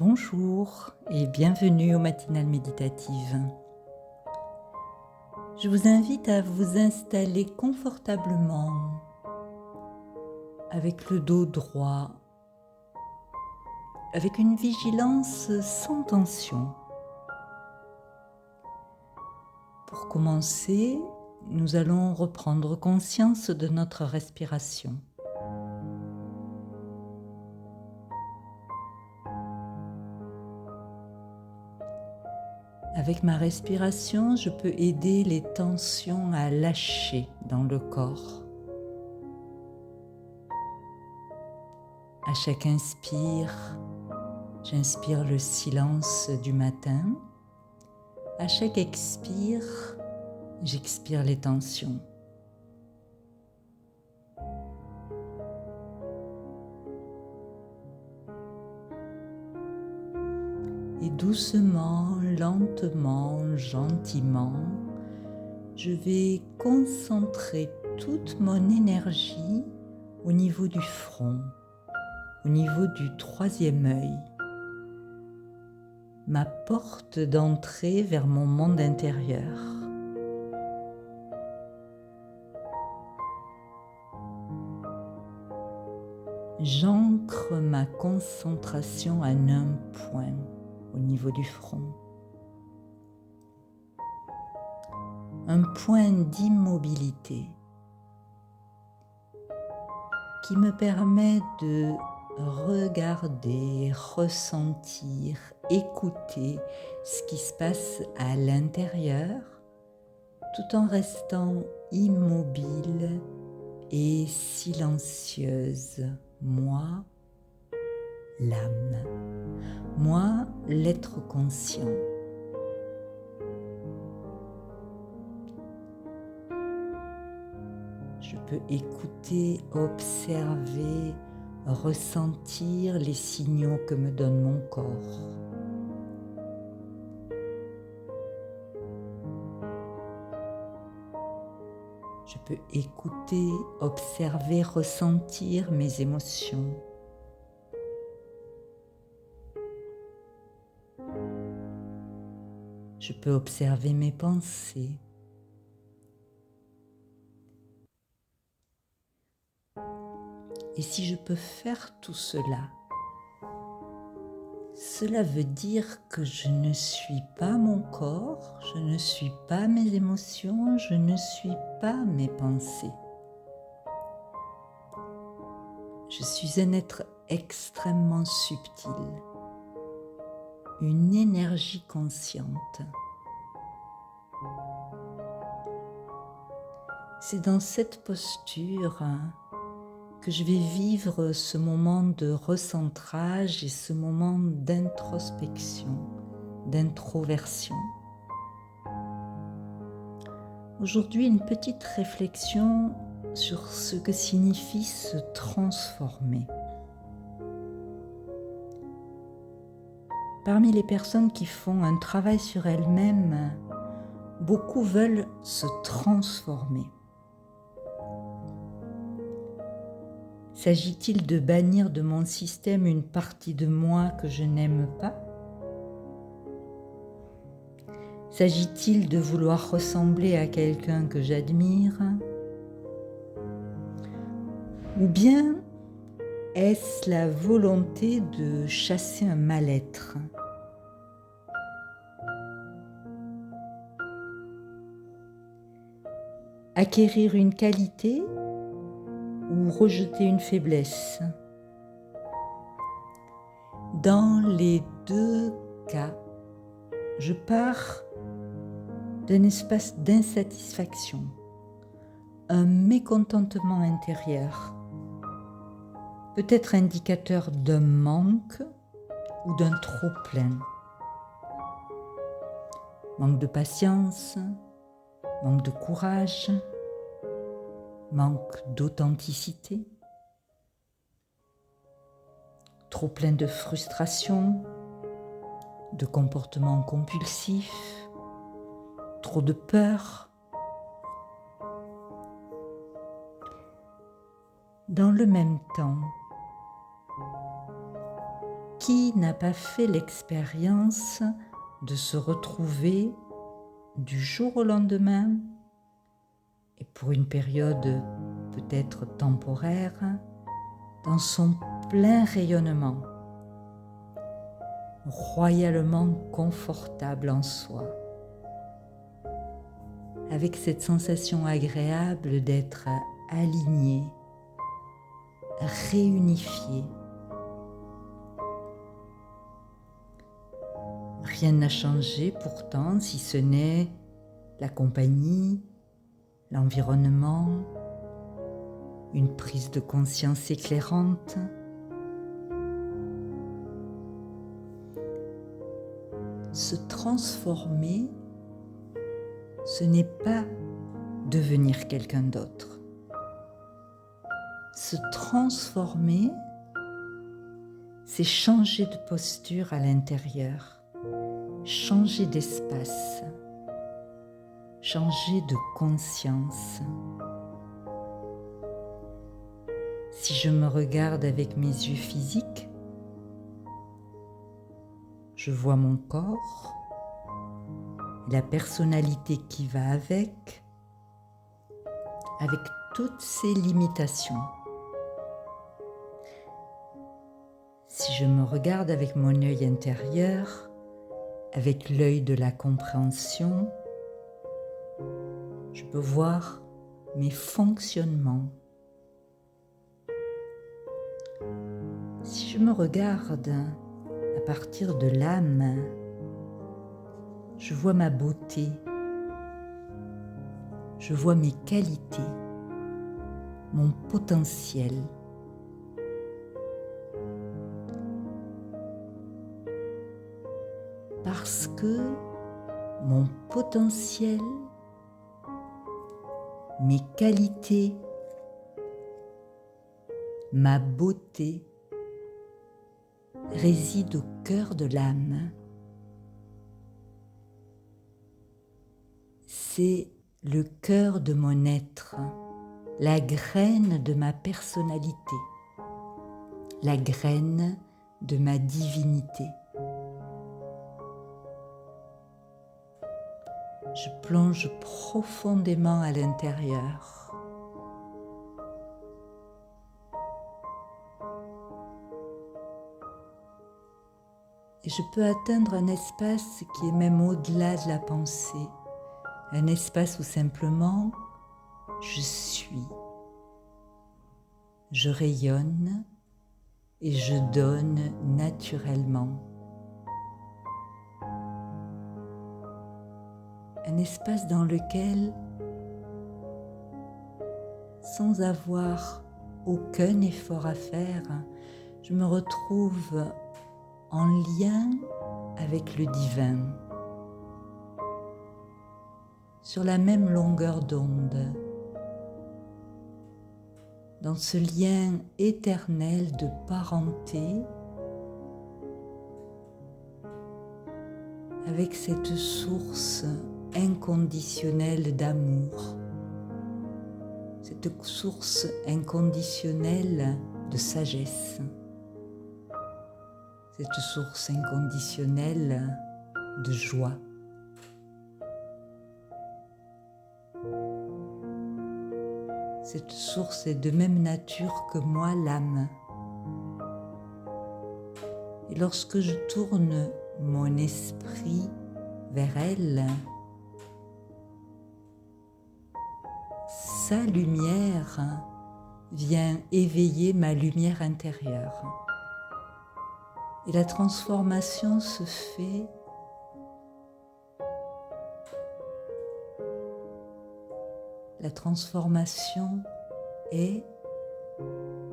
Bonjour et bienvenue aux matinales méditatives. Je vous invite à vous installer confortablement avec le dos droit, avec une vigilance sans tension. Pour commencer, nous allons reprendre conscience de notre respiration. Avec ma respiration, je peux aider les tensions à lâcher dans le corps. À chaque inspire, j'inspire le silence du matin. À chaque expire, j'expire les tensions. Et doucement, lentement, gentiment, je vais concentrer toute mon énergie au niveau du front, au niveau du troisième œil, ma porte d'entrée vers mon monde intérieur. J'ancre ma concentration en un point au niveau du front. Un point d'immobilité qui me permet de regarder, ressentir, écouter ce qui se passe à l'intérieur tout en restant immobile et silencieuse. Moi, l'âme. Moi, l'être conscient. Je peux écouter, observer, ressentir les signaux que me donne mon corps. Je peux écouter, observer, ressentir mes émotions. Je peux observer mes pensées. Et si je peux faire tout cela, cela veut dire que je ne suis pas mon corps, je ne suis pas mes émotions, je ne suis pas mes pensées. Je suis un être extrêmement subtil, une énergie consciente. C'est dans cette posture que je vais vivre ce moment de recentrage et ce moment d'introspection, d'introversion. Aujourd'hui, une petite réflexion sur ce que signifie se transformer. Parmi les personnes qui font un travail sur elles-mêmes, beaucoup veulent se transformer. S'agit-il de bannir de mon système une partie de moi que je n'aime pas? S'agit-il de vouloir ressembler à quelqu'un que j'admire? Ou bien est-ce la volonté de chasser un mal-être? Acquérir une qualité ou rejeter une faiblesse? Dans les deux cas, je pars d'un espace d'insatisfaction, un mécontentement intérieur, peut-être indicateur d'un manque ou d'un trop-plein. Manque de patience, manque de courage, manque d'authenticité, trop plein de frustration, de comportements compulsifs, trop de peur. Dans le même temps, Qui n'a pas fait l'expérience de se retrouver du jour au lendemain, et pour une période peut-être temporaire, dans son plein rayonnement, royalement confortable en soi, avec cette sensation agréable d'être aligné, réunifié. Rien n'a changé pourtant, si ce n'est la compagnie, l'environnement, une prise de conscience éclairante. Se transformer, ce n'est pas devenir quelqu'un d'autre. Se transformer, c'est changer de posture à l'intérieur, changer d'espace, changer de conscience. Si je me regarde avec mes yeux physiques, je vois mon corps, la personnalité qui va avec toutes ses limitations. Si je me regarde avec mon œil intérieur, avec l'œil de la compréhension, je peux voir mes fonctionnements. Si je me regarde à partir de l'âme, je vois ma beauté, je vois mes qualités, mon potentiel. Parce que mon potentiel, mes qualités, ma beauté réside au cœur de l'âme. C'est le cœur de mon être, la graine de ma personnalité, la graine de ma divinité. Je plonge profondément à l'intérieur. Et je peux atteindre un espace qui est même au-delà de la pensée, un espace où simplement je suis, je rayonne et je donne naturellement. Un espace dans lequel, sans avoir aucun effort à faire, je me retrouve en lien avec le divin, sur la même longueur d'onde, dans ce lien éternel de parenté avec cette source inconditionnelle d'amour, cette source inconditionnelle de sagesse, cette source inconditionnelle de joie. Cette source est de même nature que moi, l'âme. Et lorsque je tourne mon esprit vers elle, sa lumière vient éveiller ma lumière intérieure. Et la transformation se fait La transformation est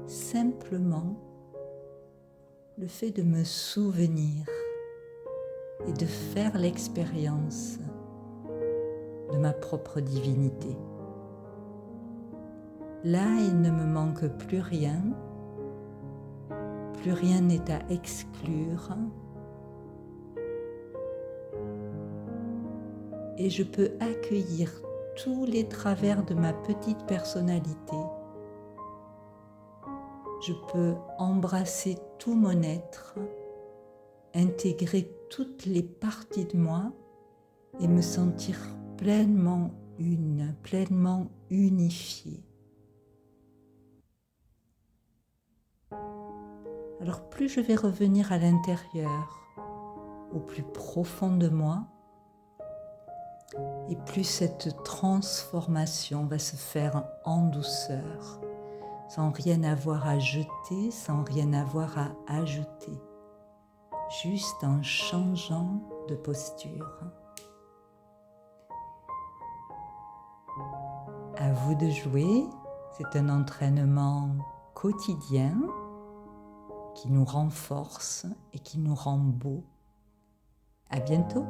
simplement le fait de me souvenir et de faire l'expérience de ma propre divinité. Là, il ne me manque plus rien n'est à exclure, et je peux accueillir tous les travers de ma petite personnalité. Je peux embrasser tout mon être intégrer toutes les parties de moi et me sentir pleinement une, pleinement unifiée. Alors plus je vais revenir à l'intérieur, au plus profond de moi, et plus cette transformation va se faire en douceur, sans rien avoir à jeter, sans rien avoir à ajouter, juste en changeant de posture. À vous de jouer, c'est un entraînement quotidien qui nous renforce et qui nous rend beau. À bientôt!